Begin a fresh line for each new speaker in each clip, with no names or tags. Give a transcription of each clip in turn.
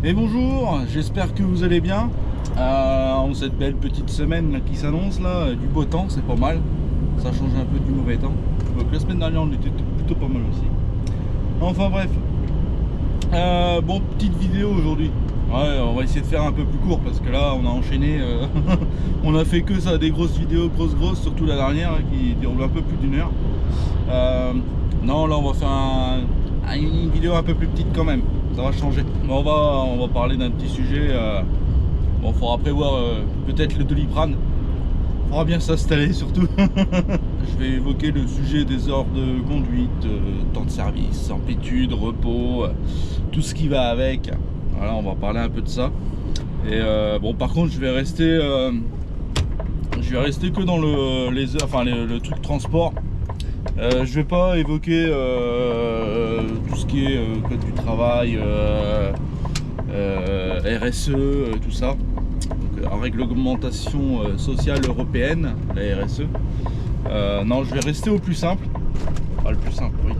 Et bonjour, j'espère que vous allez bien en cette belle petite semaine là, qui s'annonce là, du beau temps, c'est pas mal. Ça change un peu du mauvais temps. Donc la semaine dernière on était plutôt pas mal aussi. Enfin bref, bon, petite vidéo aujourd'hui. Ouais, on va essayer de faire un peu plus court parce que là on a enchaîné, on a fait que ça, des grosses vidéos, grosses, surtout la dernière hein, qui dure un peu plus d'une heure. Non, là on va faire une vidéo un peu plus petite quand même, ça va changer. On va parler d'un petit sujet. Bon, faudra prévoir peut-être le Doliprane. Faudra bien s'installer surtout. Je vais évoquer le sujet des heures de conduite, temps de service, amplitude, repos, tout ce qui va avec. Voilà, on va parler un peu de ça. Et bon, par contre, je vais rester que dans les heures, enfin le truc transport. Je vais pas évoquer tout ce qui est code du travail, RSE, tout ça. Donc, réglementation sociale européenne, la RSE. Non, je vais rester au plus simple. Enfin, le plus simple, oui.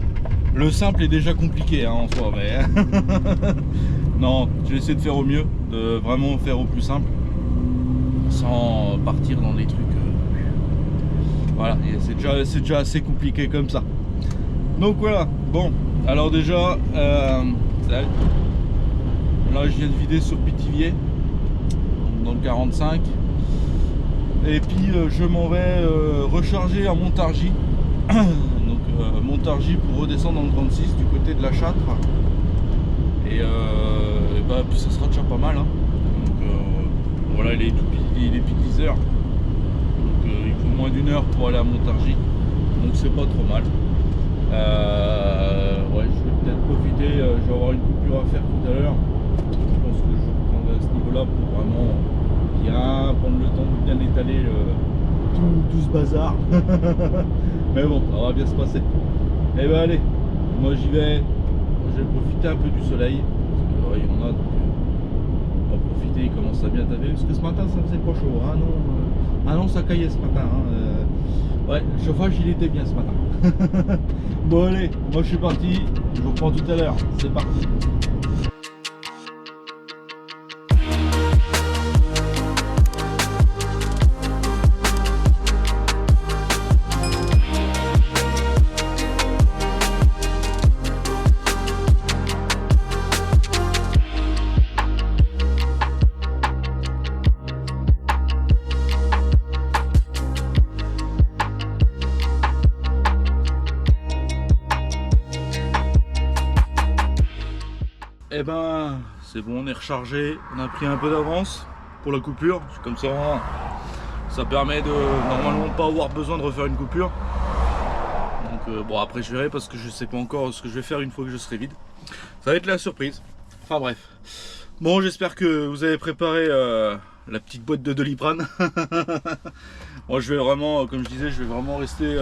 Le simple est déjà compliqué hein, en soi, mais non, je vais essayer de faire au mieux, de vraiment faire au plus simple, sans partir dans des trucs. Voilà, c'est déjà assez compliqué comme ça. Donc voilà, bon, alors déjà, là je viens de vider sur Pithiviers, dans le 45. Et puis je m'en vais recharger à Montargis. Donc Montargis pour redescendre dans le 36 du côté de la Châtre. Et bah, puis ça sera déjà pas mal. Hein. Donc voilà, il est pile 10 heures. Donc il faut moins d'une heure pour aller à Montargis. Donc c'est pas trop mal. Ouais, je vais peut-être profiter, je vais avoir une coupure à faire tout à l'heure. Je pense que je reprendrai à ce niveau-là pour vraiment bien prendre le temps de bien étaler tout ce bazar. Mais bon, ça va bien se passer. Et ben allez, moi j'y vais. Je vais profiter un peu du soleil. Parce que, ouais, il y en a, donc on va profiter, il commence à bien taper. Parce que ce matin ça faisait pas chaud. Ah non, ça caillait ce matin. Hein. Ouais, le chauffage il était bien ce matin. Bon allez, moi je suis parti. Je vous reprends tout à l'heure. C'est parti. Et ben c'est bon, on est rechargé, on a pris un peu d'avance pour la coupure, comme ça permet de normalement pas avoir besoin de refaire une coupure. Donc bon, après je verrai parce que je sais pas encore ce que je vais faire une fois que je serai vide. Ça va être la surprise. Enfin bref. Bon, j'espère que vous avez préparé la petite boîte de Doliprane. Moi je vais vraiment, comme je disais, je vais vraiment rester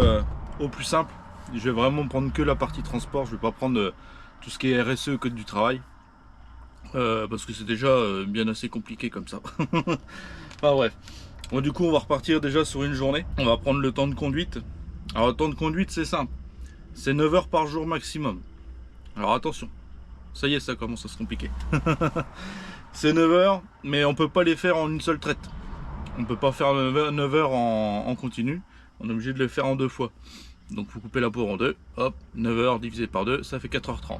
au plus simple. Je vais vraiment prendre que la partie transport, je vais pas prendre tout ce qui est RSE, code du travail. Parce que c'est déjà bien assez compliqué comme ça. Enfin bref. Bon, du coup on va repartir déjà sur une journée. On va prendre le temps de conduite. Alors le temps de conduite c'est simple. C'est 9 heures par jour maximum. Alors attention. Ça y est, ça commence à se compliquer. C'est 9 heures, mais on peut pas les faire en une seule traite. On peut pas faire 9 heures en continu. On est obligé de le faire en deux fois. Donc vous coupez la peau en deux. Hop, 9 heures divisé par 2, ça fait 4h30.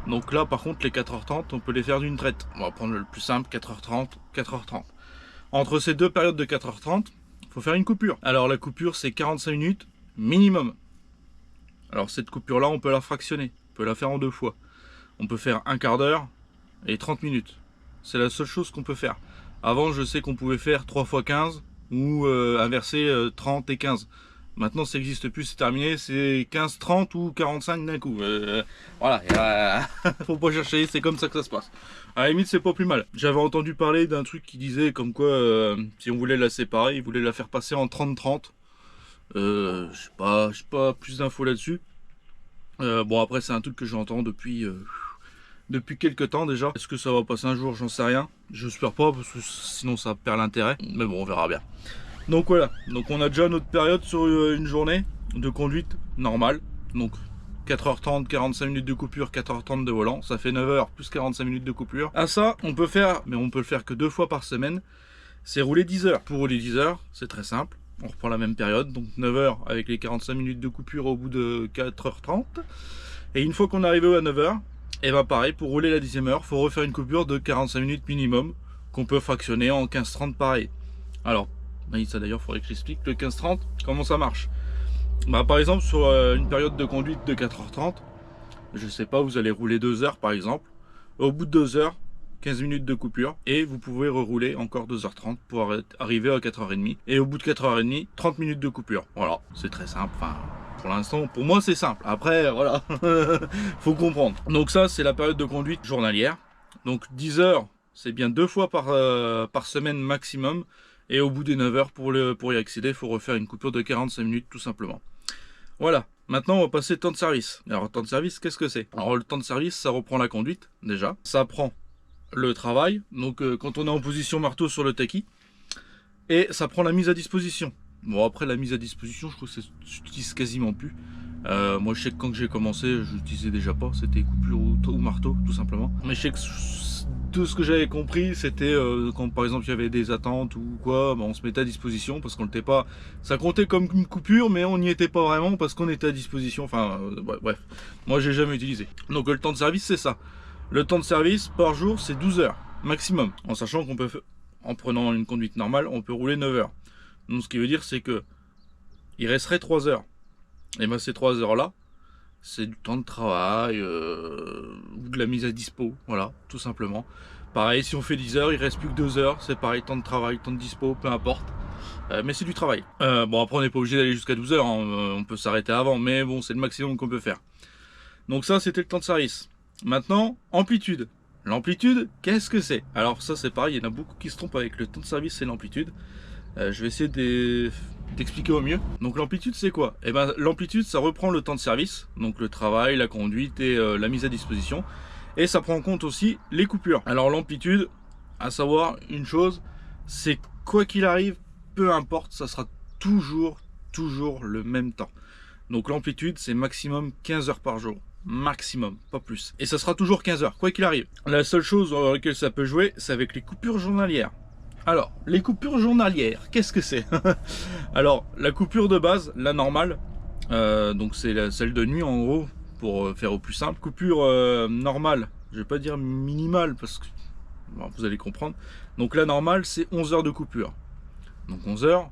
Donc là par contre les 4h30 on peut les faire d'une traite. On va prendre le plus simple, 4h30, 4h30. Entre ces deux périodes de 4h30, il faut faire une coupure. Alors la coupure c'est 45 minutes minimum. Alors cette coupure là on peut la fractionner, on peut la faire en deux fois. On peut faire un quart d'heure et 30 minutes. C'est la seule chose qu'on peut faire. Avant je sais qu'on pouvait faire 3 x 15 ou inverser 30 et 15. Maintenant ça n'existe plus, c'est terminé, c'est 15-30 ou 45 d'un coup. Voilà, faut pas chercher, c'est comme ça que ça se passe. À la limite c'est pas plus mal. J'avais entendu parler d'un truc qui disait comme quoi si on voulait la séparer, il voulait la faire passer en 30-30. Je sais pas plus d'infos là-dessus. Bon après c'est un truc que j'entends depuis quelques temps déjà. Est-ce que ça va passer un jour? J'en sais rien. J'espère pas parce que sinon ça perd l'intérêt. Mais bon on verra bien. Donc voilà, donc on a déjà notre période sur une journée de conduite normale. Donc 4h30, 45 minutes de coupure, 4h30 de volant, ça fait 9h plus 45 minutes de coupure. À ça, on peut faire, mais on peut le faire que 2 fois par semaine, c'est rouler 10 heures. Pour rouler 10 heures, c'est très simple, on reprend la même période, donc 9h avec les 45 minutes de coupure au bout de 4h30. Et une fois qu'on est arrivé à 9h, et ben pareil, pour rouler la 10e heure, il faut refaire une coupure de 45 minutes minimum, qu'on peut fractionner en 15-30 pareil. Alors, ça d'ailleurs, il faudrait que j'explique le 15-30, comment ça marche. Bah, par exemple, sur une période de conduite de 4h30, je sais pas, vous allez rouler 2 heures par exemple. Au bout de 2 heures, 15 minutes de coupure, et vous pouvez rerouler encore 2h30 pour arriver à 4h30. Et au bout de 4h30, 30 minutes de coupure. Voilà, c'est très simple. Enfin, pour l'instant, pour moi, c'est simple. Après, voilà, faut comprendre. Donc ça, c'est la période de conduite journalière. Donc 10 heures, c'est bien 2 fois par semaine maximum. Et au bout des 9 heures, pour y accéder, il faut refaire une coupure de 45 minutes tout simplement. Voilà, maintenant on va passer au temps de service. Alors, le temps de service, qu'est-ce que c'est? Alors, le temps de service, ça reprend la conduite, déjà. Ça prend le travail, donc quand on est en position marteau sur le taquis. Et ça prend la mise à disposition. Bon, après, la mise à disposition, je trouve que ça s'utilise quasiment plus. Moi, je sais que quand j'ai commencé, je l'utilisais déjà pas. C'était coupure ou marteau, tout simplement. Mais je sais que tout ce que j'avais compris, c'était quand par exemple il y avait des attentes ou quoi, on se mettait à disposition parce qu'on n'était pas. Ça comptait comme une coupure, mais on n'y était pas vraiment parce qu'on était à disposition. Enfin, bref, moi j'ai jamais utilisé. Donc le temps de service, c'est ça. Le temps de service par jour, c'est 12 heures maximum. En sachant qu'on peut, en prenant une conduite normale, on peut rouler 9 heures. Donc ce qui veut dire, c'est que il resterait 3 heures. Et ben ces 3 heures là, c'est du temps de travail ou de la mise à dispo, voilà, tout simplement. Pareil, si on fait 10 heures, il reste plus que 2 heures, c'est pareil, temps de travail, temps de dispo, peu importe. Mais c'est du travail. Bon, après on n'est pas obligé d'aller jusqu'à 12 heures, hein, on peut s'arrêter avant, mais bon, c'est le maximum qu'on peut faire. Donc ça, c'était le temps de service. Maintenant, amplitude. L'amplitude, qu'est-ce que c'est? Alors ça, c'est pareil, il y en a beaucoup qui se trompent avec le temps de service et l'amplitude. Je vais essayer d'expliquer au mieux. Donc l'amplitude, c'est quoi? Eh ben, l'amplitude, ça reprend le temps de service, donc le travail, la conduite et la mise à disposition, et ça prend en compte aussi les coupures. Alors l'amplitude, à savoir une chose, c'est quoi qu'il arrive, peu importe, ça sera toujours le même temps. Donc l'amplitude, c'est maximum 15 heures par jour, maximum, pas plus, et ça sera toujours 15 heures, quoi qu'il arrive. La seule chose dans laquelle ça peut jouer, c'est avec les coupures journalières. Alors, les coupures journalières, qu'est-ce que c'est? Alors, la coupure de base, la normale, donc c'est celle de nuit en gros, pour faire au plus simple. Coupure normale, je vais pas dire minimale, parce que bon, vous allez comprendre. Donc la normale, c'est 11 heures de coupure. Donc 11 heures,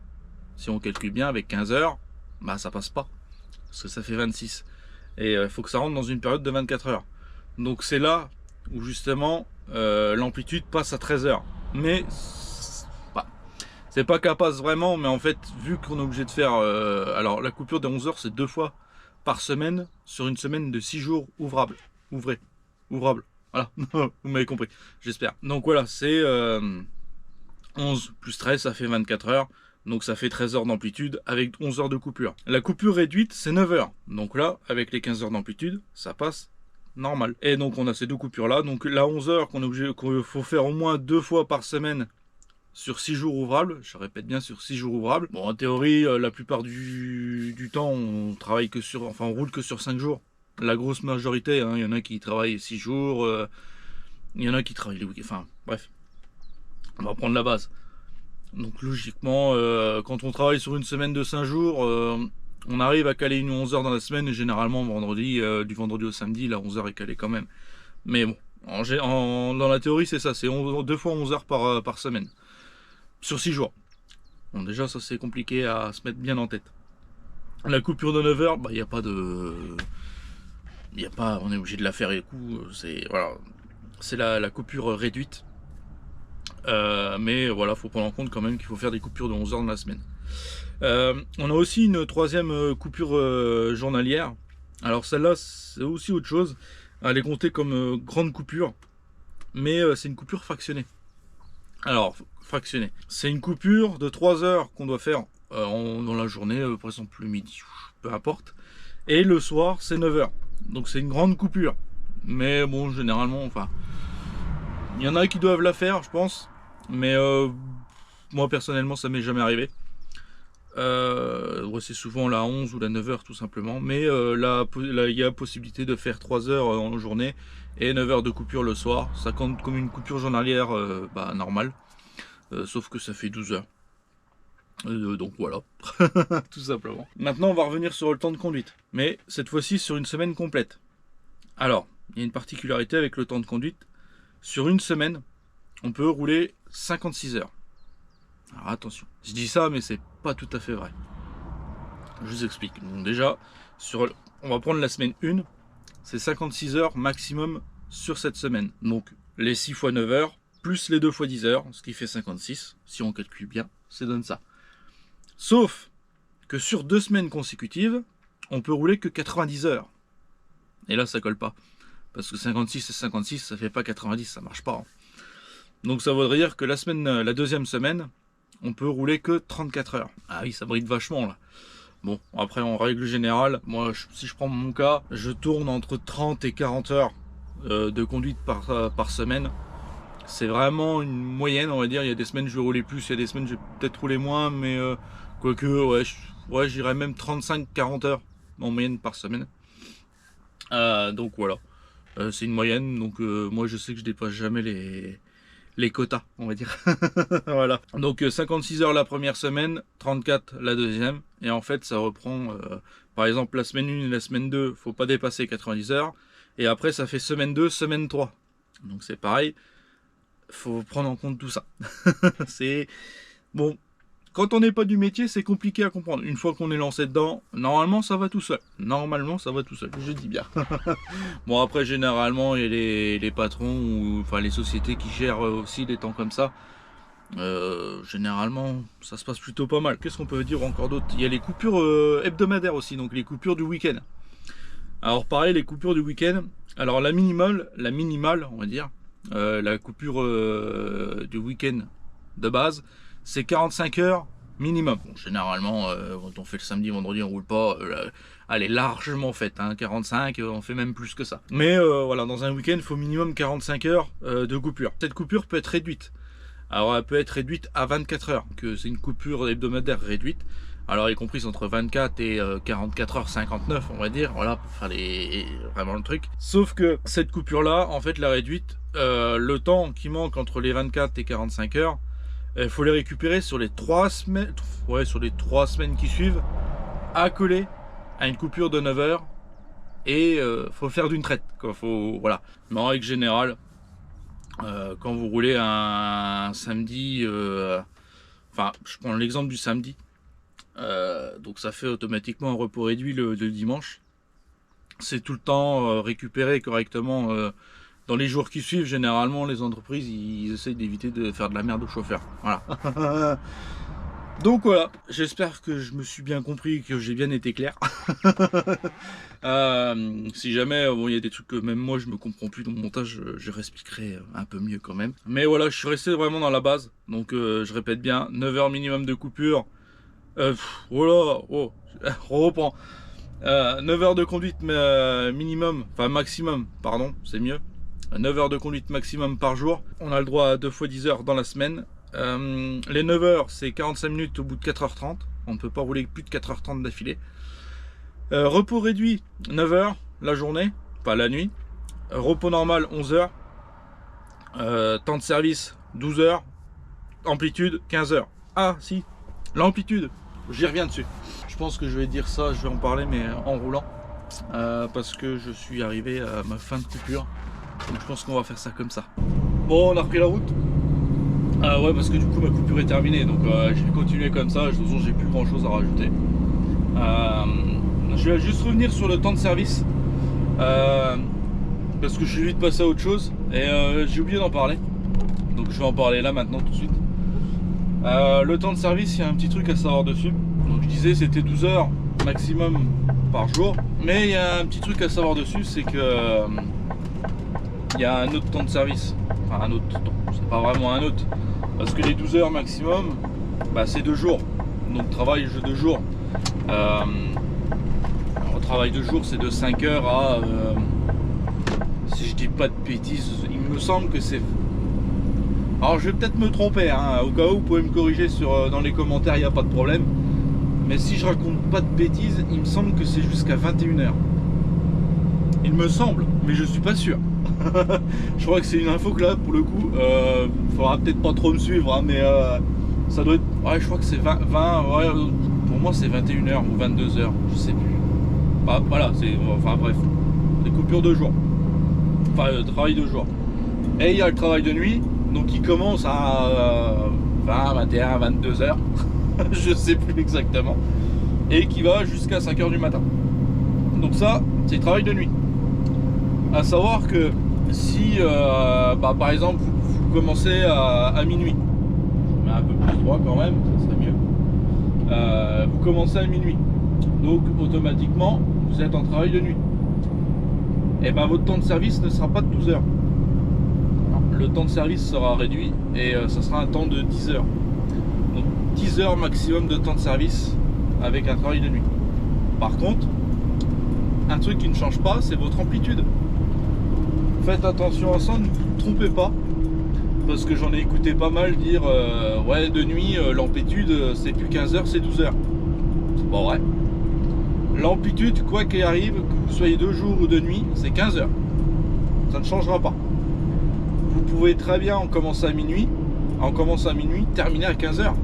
si on calcule bien avec 15 heures, bah ça passe pas, parce que ça fait 26. Et il faut que ça rentre dans une période de 24 heures. Donc c'est là où justement l'amplitude passe à 13 heures. Mais c'est pas qu'elle passe vraiment, mais en fait, vu qu'on est obligé de faire... alors, la coupure de 11 heures, c'est 2 fois par semaine, sur une semaine de 6 jours ouvrables. Ouvrables. Voilà, vous m'avez compris, j'espère. Donc voilà, c'est 11 plus 13, ça fait 24 heures. Donc ça fait 13 heures d'amplitude avec 11 heures de coupure. La coupure réduite, c'est 9 heures. Donc là, avec les 15 heures d'amplitude, ça passe normal. Et donc on a ces deux coupures-là. Donc la 11 heures qu'il faut faire au moins 2 fois par semaine, sur 6 jours ouvrables, je répète bien sur 6 jours ouvrables. Bon, en théorie, la plupart du temps, on travaille que sur, enfin, on roule que sur 5 jours. La grosse majorité, hein, il y en a qui travaillent 6 jours, il y en a qui travaillent les week-ends, enfin, bref. On va prendre la base. Donc, logiquement, quand on travaille sur une semaine de 5 jours, on arrive à caler une 11 heures dans la semaine, et généralement, vendredi, du vendredi au samedi, la 11 heures est calée quand même. Mais bon, dans la théorie, c'est ça, c'est 2 fois 11 heures par semaine. Sur 6 jours. Bon, déjà, ça c'est compliqué à se mettre bien en tête. La coupure de 9 heures, bah, il n'y a pas de. Il n'y a pas. On est obligé de la faire et coup. C'est voilà. C'est la coupure réduite. Mais voilà, faut prendre en compte quand même qu'il faut faire des coupures de 11 heures dans la semaine. On a aussi une troisième coupure journalière. Alors celle-là, c'est aussi autre chose. Elle est comptée comme grande coupure. Mais c'est une coupure fractionnée. Alors, fractionné. C'est une coupure de 3 heures qu'on doit faire dans la journée, par exemple le midi, peu importe. Et le soir, c'est 9 heures. Donc c'est une grande coupure. Mais bon, généralement, enfin, il y en a qui doivent la faire, je pense. Mais moi, personnellement, ça m'est jamais arrivé. Ouais, c'est souvent la 11 ou la 9h tout simplement, mais il y a possibilité de faire 3 heures en journée et 9 heures de coupure le soir. Ça compte comme une coupure journalière normale, sauf que ça fait 12 heures. Donc voilà, tout simplement. Maintenant, on va revenir sur le temps de conduite, mais cette fois-ci sur une semaine complète. Alors, il y a une particularité avec le temps de conduite. Sur une semaine, on peut rouler 56 heures. Alors attention, je dis ça, mais c'est pas tout à fait vrai. Je vous explique. Donc déjà, on va prendre la semaine 1, c'est 56 heures maximum sur cette semaine. Donc les 6 fois 9 heures, plus les 2 fois 10 heures, ce qui fait 56. Si on calcule bien, ça donne ça. Sauf que sur 2 semaines consécutives, on peut rouler que 90 heures. Et là, ça colle pas. Parce que 56 et 56, ça fait pas 90, ça marche pas. Donc ça voudrait dire que la deuxième semaine, on peut rouler que 34 heures. Ah oui, ça bride vachement là. Bon, après en règle générale, moi si je prends mon cas, je tourne entre 30 et 40 heures de conduite par semaine. C'est vraiment une moyenne, on va dire. Il y a des semaines je vais rouler plus, il y a des semaines je vais peut-être rouler moins, mais quoique, ouais, j'irais même 35-40 heures en moyenne par semaine. Donc voilà, c'est une moyenne, donc moi je sais que je dépasse jamais les quotas, on va dire. Voilà. Donc 56 heures la première semaine, 34 la deuxième, et en fait ça reprend, par exemple la semaine 1 et la semaine 2, faut pas dépasser 90 heures, et après ça fait semaine 2, semaine 3. Donc c'est pareil, faut prendre en compte tout ça. C'est bon. Quand on n'est pas du métier, c'est compliqué à comprendre. Une fois qu'on est lancé dedans, normalement ça va tout seul. Normalement ça va tout seul, je dis bien. Bon après généralement il y a les patrons ou enfin les sociétés qui gèrent aussi des temps comme ça. Généralement ça se passe plutôt pas mal. Qu'est-ce qu'on peut dire encore d'autre? Il y a les coupures hebdomadaires aussi, donc les coupures du week-end. Alors pareil, les coupures du week-end. Alors la minimale on va dire, la coupure du week-end de base, c'est 45 heures minimum. Bon, généralement, quand on fait le samedi, vendredi, on roule pas. Elle est largement faite. 45, on fait même plus que ça. Mais voilà, dans un week-end, il faut minimum 45 heures de coupure. Cette coupure peut être réduite. Alors, elle peut être réduite à 24 heures, que c'est une coupure hebdomadaire réduite. Alors, y compris entre 24 et 44 heures 59, on va dire. Voilà, pour faire vraiment le truc. Sauf que cette coupure-là, en fait, la réduite, le temps qui manque entre les 24 et 45 heures, il faut les récupérer sur les 3 semaines, sur les 3 semaines qui suivent, accolé à une coupure de 9 heures, et faut faire d'une traite, quoi. Voilà. Mais en règle générale, quand vous roulez un samedi, enfin, je prends l'exemple du samedi, donc ça fait automatiquement un repos réduit le dimanche. C'est tout le temps récupéré correctement. Dans les jours qui suivent, généralement, les entreprises, ils essayent d'éviter de faire de la merde aux chauffeurs. Voilà. Donc voilà, j'espère que je me suis bien compris, que j'ai bien été clair. Si jamais, bon, il y a des trucs que même moi, je me comprends plus dans le montage, je réexpliquerai un peu mieux quand même. Mais voilà, je suis resté vraiment dans la base. Donc je répète bien, 9 heures minimum de coupure. Voilà, on reprend. 9 heures de conduite minimum, enfin maximum, pardon, c'est mieux. 9 heures de conduite maximum par jour. On a le droit à 2 fois 10 heures dans la semaine. Les 9 heures, c'est 45 minutes au bout de 4h30. On ne peut pas rouler plus de 4h30 d'affilée. Repos réduit, 9 heures la journée, pas la nuit. Repos normal, 11 heures. Temps de service, 12 heures. Amplitude, 15 heures. Ah, si, l'amplitude, j'y reviens dessus. Je pense que je vais dire ça, je vais en parler, mais en roulant. Parce que je suis arrivé à ma fin de coupure. Donc je pense qu'on va faire ça comme ça. Bon, on a repris la route. Ouais, parce que du coup ma coupure est terminée, donc je vais continuer comme ça. De toute façon, j'ai plus grand chose à rajouter. Je vais juste revenir sur le temps de service, parce que je suis vite passé à autre chose et j'ai oublié d'en parler. Donc je vais en parler là maintenant tout de suite. Le temps de service, il y a un petit truc à savoir dessus. Donc je disais c'était 12 heures maximum par jour, mais il y a un petit truc à savoir dessus, c'est que il y a un autre temps de service, enfin un autre temps, c'est pas vraiment un autre, parce que les 12 heures maximum, bah, c'est 2 jours, donc travail 2 jours. Travail de jour, c'est de 5 heures à, si je dis pas de bêtises, il me semble que c'est... Alors je vais peut-être me tromper, hein, au cas où vous pouvez me corriger dans les commentaires, il n'y a pas de problème. mais si je raconte pas de bêtises, il me semble que c'est jusqu'à 21h. Il me semble, mais je suis pas sûr. Je crois que c'est une info que là, pour le coup, faudra peut-être pas trop me suivre, hein, mais ça doit être. Ouais, je crois que c'est 20, ouais, pour moi c'est 21h ou 22h, je sais plus. Bah, voilà, c'est. Enfin bref. Des coupures de jour. Enfin, travail de jour. Et il y a le travail de nuit, donc il commence à 20, 21, 22h. Je sais plus exactement. Et qui va jusqu'à 5h du matin. Donc ça, c'est le travail de nuit. À savoir que si bah, par exemple vous commencez à minuit, je mets un peu plus droit quand même, ça serait mieux. Vous commencez à minuit, donc automatiquement vous êtes en travail de nuit. Et ben votre temps de service ne sera pas de 12 heures. Le temps de service sera réduit et ça sera un temps de 10 heures. Donc 10 heures maximum de temps de service avec un travail de nuit. Par contre, un truc qui ne change pas, c'est votre amplitude. Faites attention à ça, ne vous trompez pas, parce que j'en ai écouté pas mal dire ouais, de nuit l'amplitude c'est plus 15 heures, c'est 12 heures. C'est pas vrai. L'amplitude, quoi qu'il arrive, que vous soyez de jour ou de nuit, c'est 15 heures. Ça ne changera pas. Vous pouvez très bien en commencer à minuit, terminer à 15 heures.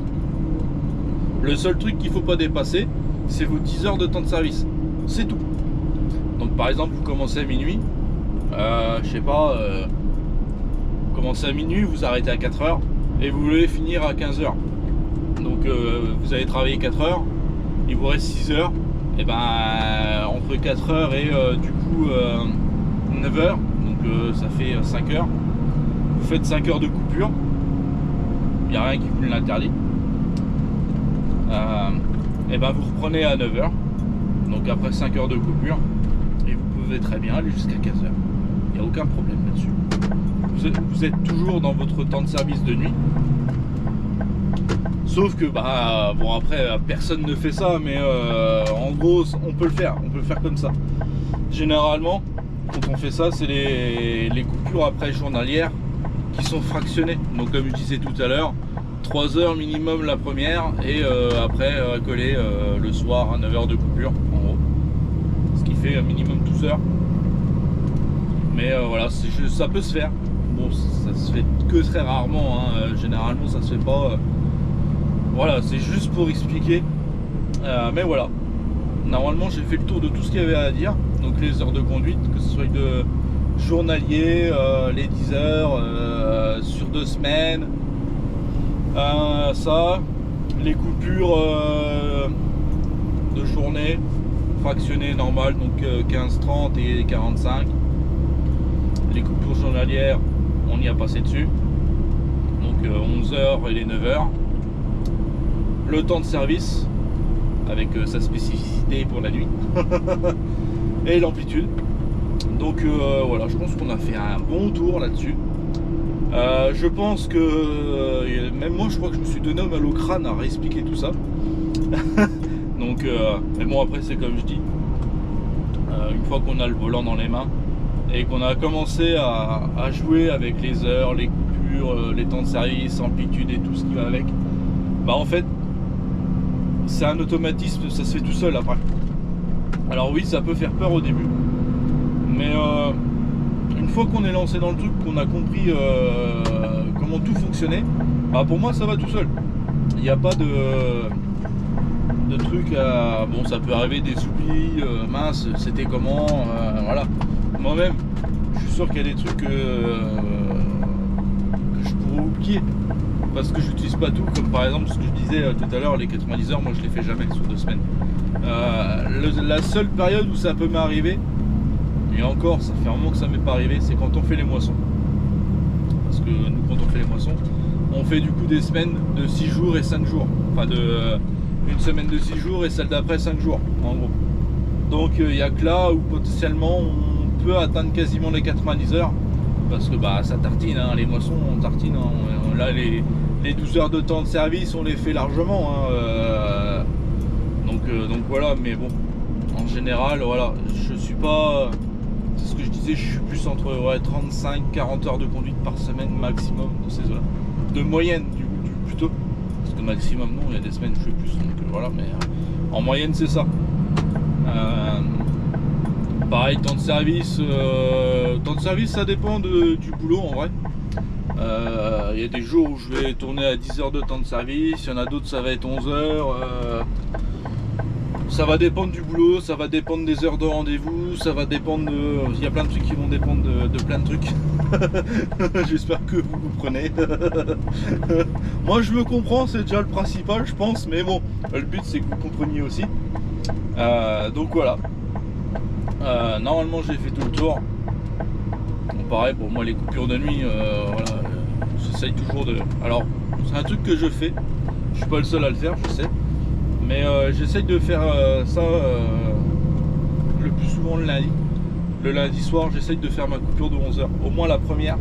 Le seul truc qu'il ne faut pas dépasser, c'est vos 10 heures de temps de service. C'est tout. Donc par exemple, vous commencez à minuit, je sais pas, vous commencez à minuit, vous arrêtez à 4 heures et vous voulez finir à 15 heures. Donc vous avez travaillé 4 heures, il vous reste 6 heures, et ben entre 4 heures et du coup 9 heures, donc ça fait 5 heures. Vous faites 5 heures de coupure, il n'y a rien qui vous l'interdit. Et ben vous reprenez à 9 heures, donc après 5 heures de coupure, et vous pouvez très bien aller jusqu'à 15 heures. Il n'y a aucun problème là-dessus. Vous êtes toujours dans votre temps de service de nuit. Sauf que bah bon, après personne ne fait ça, mais en gros on peut le faire comme ça. Généralement quand on fait ça, c'est les coupures après journalières qui sont fractionnées. Donc comme je disais tout à l'heure, 3 heures minimum la première, et après coller le soir à 9 heures de coupure en gros, ce qui fait minimum 12 heures. Mais voilà, ça peut se faire. Bon, ça se fait que très rarement, hein. Généralement ça se fait pas. Voilà, c'est juste pour expliquer. Mais voilà, normalement j'ai fait le tour de tout ce qu'il y avait à dire. Donc les heures de conduite, que ce soit de journalier, les 10 heures sur 2 semaines, ça, les coupures de journée fractionnées normales, donc 15, 30 et 45. Les coupures journalières, on y a passé dessus, donc 11 heures et les 9 heures. Le temps de service avec sa spécificité pour la nuit et l'amplitude. Donc voilà, je pense qu'on a fait un bon tour là-dessus. Je pense que même moi je crois que je me suis donné mal au crâne à réexpliquer tout ça. Donc mais bon, après c'est comme je dis, une fois qu'on a le volant dans les mains et qu'on a commencé à jouer avec les heures, les coupures, les temps de service, amplitude et tout ce qui va avec, bah en fait c'est un automatisme, ça se fait tout seul après. Alors oui, ça peut faire peur au début, mais une fois qu'on est lancé dans le truc, qu'on a compris comment tout fonctionnait, bah pour moi ça va tout seul. Il n'y a pas de trucs à... Bon, ça peut arriver des oublis, mince, c'était comment, voilà. Moi-même, je suis sûr qu'il y a des trucs que je pourrais oublier, parce que je n'utilise pas tout, comme par exemple ce que je disais tout à l'heure, les 90 heures, moi je les fais jamais sur 2 semaines. La seule période où ça peut m'arriver, et encore ça fait un moment que ça m'est pas arrivé, c'est quand on fait les moissons. Parce que nous, quand on fait les moissons, on fait du coup des semaines de 6 jours et 5 jours. Enfin une semaine de 6 jours et celle d'après 5 jours en gros. Donc il n'y a que là où potentiellement on peut atteindre quasiment les 90 heures, parce que bah ça tartine, hein, les moissons on tartine, hein. Là les 12 heures de temps de service on les fait largement, hein, donc voilà. Mais bon, en général voilà, je suis pas, c'est ce que je disais, je suis plus entre 35-40 heures de conduite par semaine maximum de ces heures de moyenne plutôt. parce que maximum non, il y a des semaines où je fais plus, donc voilà, mais en moyenne c'est ça. Pareil, temps de service ça dépend du boulot en vrai. Il y a des jours où je vais tourner à 10 heures de temps de service, il y en a d'autres ça va être 11 heures. Ça va dépendre du boulot, ça va dépendre des heures de rendez-vous, ça va dépendre de... Il y a plein de trucs qui vont dépendre de plein de trucs. J'espère que vous comprenez. Moi je me comprends, c'est déjà le principal je pense, mais bon, le but c'est que vous compreniez aussi. Donc voilà. Normalement j'ai fait tout le tour. Bon, pareil pour moi les coupures de nuit, voilà, j'essaye toujours de... Alors c'est un truc que je fais, je suis pas le seul à le faire, je sais. Mais j'essaye de faire ça le plus souvent le lundi. Le lundi soir, j'essaye de faire ma coupure de 11 heures, au moins la première.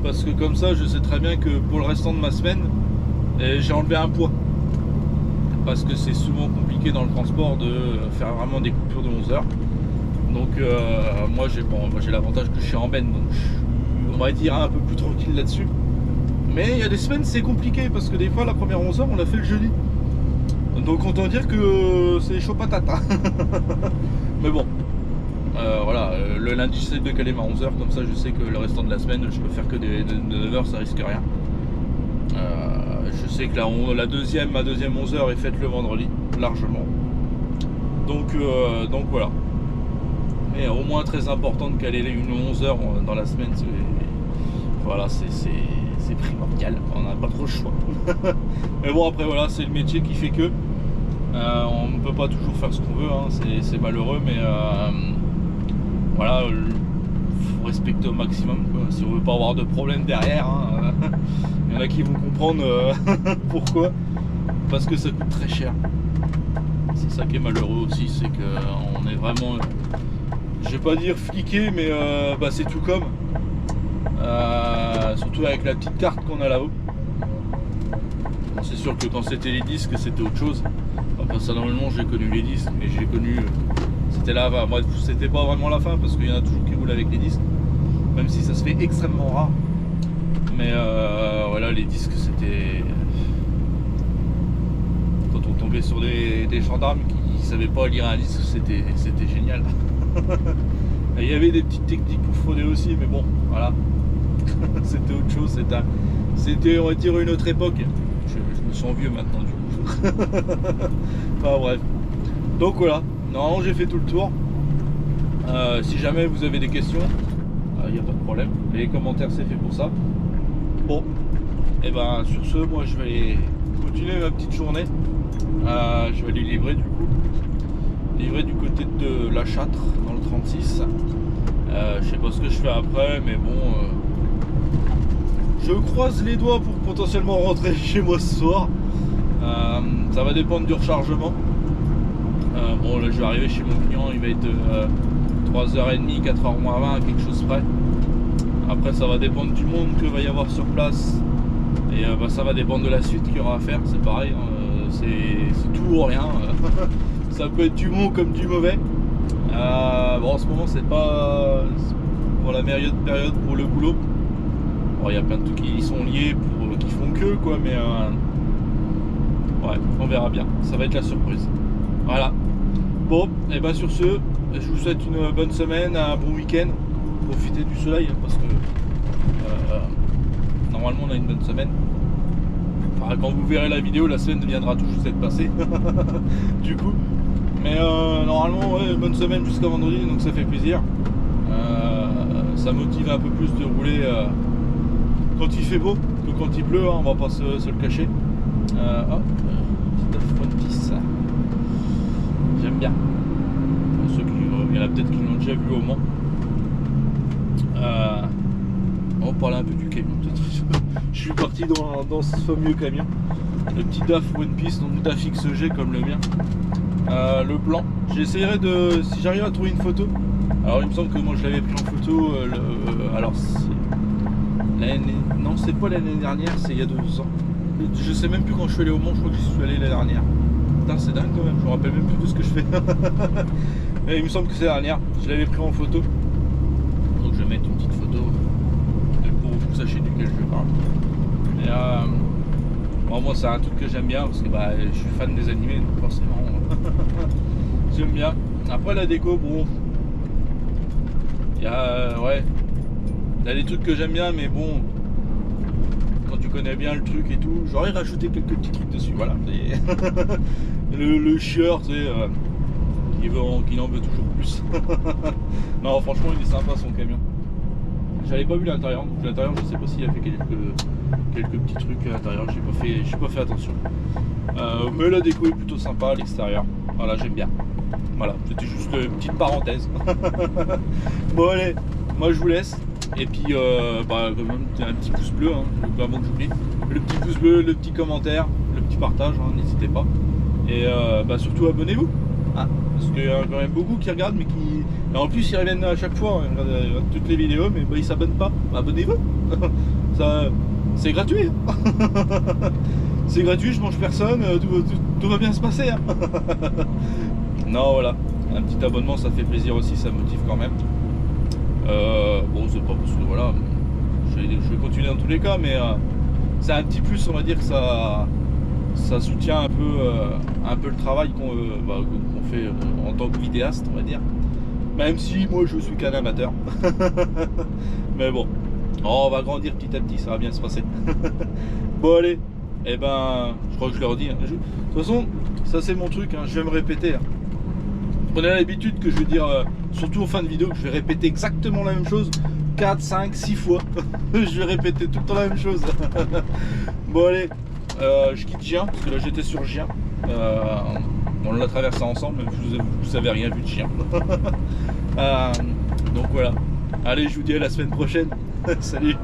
Parce que comme ça, je sais très bien que pour le restant de ma semaine, j'ai enlevé un poids. Parce que c'est souvent compliqué dans le transport de faire vraiment des coupures de 11 heures. Donc moi j'ai l'avantage que je suis en benne, donc je suis, on va dire, un peu plus tranquille là-dessus. Mais il y a des semaines c'est compliqué parce que des fois la première 11 heures on l'a fait le jeudi. Donc autant dire que c'est chaud patate. Hein. Mais bon, voilà, le lundi j'essaie de caler ma 11 heures, comme ça je sais que le restant de la semaine je peux faire que des 9 heures, ça risque rien. Je sais que ma deuxième 11 heures est faite le vendredi, largement. Donc voilà. Mais au moins très important de caler une 11 heures dans la semaine, voilà, c'est primordial, on n'a pas trop le choix. Mais bon, après voilà, c'est le métier qui fait que on ne peut pas toujours faire ce qu'on veut, hein. C'est malheureux, mais voilà, faut respecter au maximum, quoi. Si on veut pas avoir de problème derrière, hein. Il y en a qui vont comprendre pourquoi, parce que ça coûte très cher. C'est ça qui est malheureux aussi, c'est qu'on est vraiment, je vais pas dire fliqué, mais bah, c'est tout comme. Surtout avec la petite carte qu'on a là-haut. Bon, c'est sûr que quand c'était les disques c'était autre chose. Enfin, personnellement j'ai connu les disques, mais j'ai connu, c'était là, moi c'était pas vraiment la fin parce qu'il y en a toujours qui roulent avec les disques, même si ça se fait extrêmement rare. Mais voilà, les disques c'était quand on tombait sur des gendarmes qui savaient pas lire un disque, c'était génial. Il y avait des petites techniques pour frauder aussi, mais bon, voilà. C'était autre chose, c'était on va dire une autre époque. Je me sens vieux maintenant du coup. Enfin bref. Donc voilà, normalement j'ai fait tout le tour. Si jamais vous avez des questions, il n'y a pas de problème. Les commentaires c'est fait pour ça. Bon, et ben sur ce, moi je vais continuer ma petite journée. Je vais aller livrer du coup. Livrer du côté de La Châtre dans le 36. Je sais pas ce que je fais après, mais bon, je croise les doigts pour potentiellement rentrer chez moi ce soir. Ça va dépendre du rechargement. Bon là je vais arriver chez mon client, il va être 3h30, 4h moins 20, quelque chose près. Après ça va dépendre du monde que va y avoir sur place. Et bah, ça va dépendre de la suite qu'il y aura à faire, c'est pareil, hein, c'est tout ou rien. Ça peut être du bon comme du mauvais. Bon, en ce moment c'est pas pour la période pour le boulot. Bon, il y a plein de trucs qui sont liés qui font que quoi, mais ouais, on verra bien. Ça va être la surprise. Voilà. Bon, et ben sur ce, je vous souhaite une bonne semaine, un bon week-end. Profitez du soleil hein, parce que normalement on a une bonne semaine. Enfin, quand vous verrez la vidéo, la semaine viendra tout juste d'être passée. Du coup. Mais normalement, ouais, bonne semaine jusqu'à vendredi, donc ça fait plaisir. Ça motive un peu plus de rouler quand il fait beau que quand il pleut, hein, on va pas se le cacher. One Piece. J'aime bien. Ceux qui, il y en a peut-être qui l'ont déjà vu au moins. On va parler un peu du camion peut-être. Je suis parti dans ce fameux camion. Le petit DAF One Piece, donc DAF XG comme le mien. Le blanc, j'essayerai de, si j'arrive à trouver une photo. Alors il me semble que moi je l'avais pris en photo alors non c'est pas l'année dernière, c'est il y a 2 ans. Je sais même plus quand je suis allé au Mans, je crois que j'y suis allé l'année dernière. Putain c'est dingue quand même, je me rappelle même plus de ce que je fais. Mais il me semble que c'est la dernière, je l'avais pris en photo. Donc je vais mettre une petite photo pour que vous sachiez duquel je parle. Et Bon, moi c'est un truc que j'aime bien parce que bah, je suis fan des animés, donc forcément j'aime bien. Après la déco, bon, il y a ouais, il y a des trucs que j'aime bien, mais bon, quand tu connais bien le truc et tout, j'aurais rajouté quelques petits trucs dessus. Voilà, le chieur, tu sais, qui en veut toujours plus. Non, franchement, il est sympa son camion. J'avais pas vu l'intérieur, donc l'intérieur, je sais pas s'il a fait quelques petits trucs à l'intérieur. J'ai pas fait attention. Mais la déco est plutôt sympa à l'extérieur. Voilà, j'aime bien. Voilà, c'était juste une petite parenthèse. Bon allez, moi je vous laisse. Et puis bah, quand même un petit pouce bleu, hein, avant que j'oublie. Le petit pouce bleu, le petit commentaire, le petit partage, hein, n'hésitez pas. Et bah, surtout abonnez-vous. Hein, parce qu'il y a quand même beaucoup qui regardent, mais qui. Et en plus ils reviennent à chaque fois, hein, ils regardent toutes les vidéos, mais bah, ils s'abonnent pas. Bah, abonnez-vous. Ça, c'est gratuit. C'est gratuit, je mange personne, tout va bien se passer. Hein. Non, voilà, un petit abonnement, ça fait plaisir aussi, ça motive quand même. Bon, c'est pas parce que voilà, je vais continuer dans tous les cas, mais c'est un petit plus, on va dire que ça soutient un peu le travail qu'on fait en tant que vidéaste, on va dire. Même si moi je suis qu'un amateur. Mais bon, on va grandir petit à petit, ça va bien se passer. Bon allez, et ben je crois que je leur dis. Hein. De toute façon, ça c'est mon truc, hein, je vais me répéter. Hein. Prenez l'habitude que je vais dire, surtout en fin de vidéo, que je vais répéter exactement la même chose 4, 5, 6 fois. Je vais répéter tout le temps la même chose. Bon allez, je quitte Gien, parce que là j'étais sur Gien. On l'a traversé ensemble, même si vous n'avez rien vu de Gien. Donc voilà. Allez, je vous dis à la semaine prochaine. Salut.